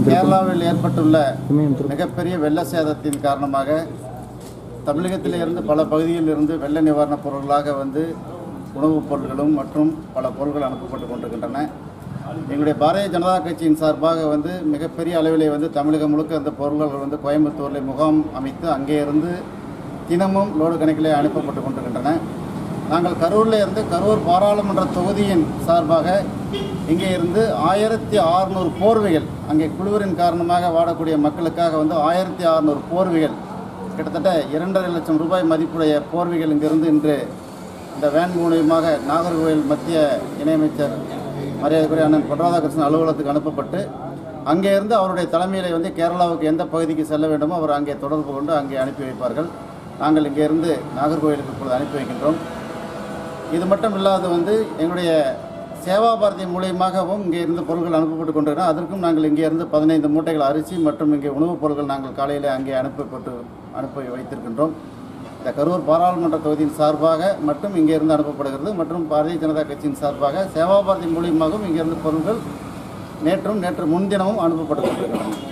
கேரளாவில் ஏற்பட்டுள்ள மிகப்பெரிய வெள்ள சேதத்தின் காரணமாக தமிழகத்திலிருந்து பல பகுதிகளில் இருந்து வெள்ள நிவாரணப் பொருட்களாக உணவுப் பொருட்களும் மற்றும் பல பொருட்கள் அனுப்பப்பட்டு கொண்டிருக்கின்றன. எங்களுடைய பாரதிய ஜனதா கட்சியின் சார்பாக மிகப்பெரிய அளவிலே தமிழகம் முழுக்க அந்த பொருட்கள் கோயம்புத்தூரில் முகாம் அமைத்து அங்கே இருந்து தினமும் லோடு கணக்கிலே அனுப்பப்பட்டு கொண்டிருக்கின்றன. நாங்கள் கரூரில் இருந்து கரூர் பாராளுமன்ற தொகுதியின் சார்பாக இங்கே இருந்து 1600 போர்வைகள், அங்கே குளிரின் காரணமாக வாடக்கூடிய மக்களுக்காக 1600 போர்வைகள், கிட்டத்தட்ட 2.5 லட்சம் ரூபாய் மதிப்புடைய போர்வைகள் இங்கிருந்து இன்று இந்த வேன் மூலியமாக நாகர்கோவில் மத்திய இணையமைச்சர் மரியாதைக்குரிய அண்ணன் பொன் ராதாகிருஷ்ணன் அலுவலகத்துக்கு அனுப்பப்பட்டு அங்கே இருந்து அவருடைய தலைமையில் கேரளாவுக்கு எந்த பகுதிக்கு செல்ல வேண்டுமோ அவர் அங்கே தொடர்பு கொண்டு அங்கே அனுப்பி வைப்பார்கள். நாங்கள் இங்கே இருந்து நாகர்கோவிலுக்கு இப்பொழுது அனுப்பி வைக்கின்றோம். இது மட்டும் இல்லாது எங்களுடைய சேவா பாரதி மூலியமாகவும் இங்கே இருந்து பொருட்கள் அனுப்பப்பட்டு கொண்டிருக்கிறோம். அதற்கும் நாங்கள் இங்கே இருந்து 15 மூட்டைகள் அரிசி மற்றும் இங்கே உணவுப் பொருட்கள் நாங்கள் காலையில் அங்கே அனுப்பி வைத்திருக்கின்றோம். இந்த கரூர் பாராளுமன்ற தொகுதியின் சார்பாக மட்டும் இங்கே இருந்து அனுப்பப்படுகிறது மற்றும் பாரதிய ஜனதா கட்சியின் சார்பாக சேவா பாரதி மூலியமாகவும் இங்கே இருந்து பொருட்கள் நேற்று முன்தினமும் அனுப்பப்பட்டு கொண்டிருக்கின்றன.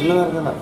சின்னதாக இருக்குண்ணா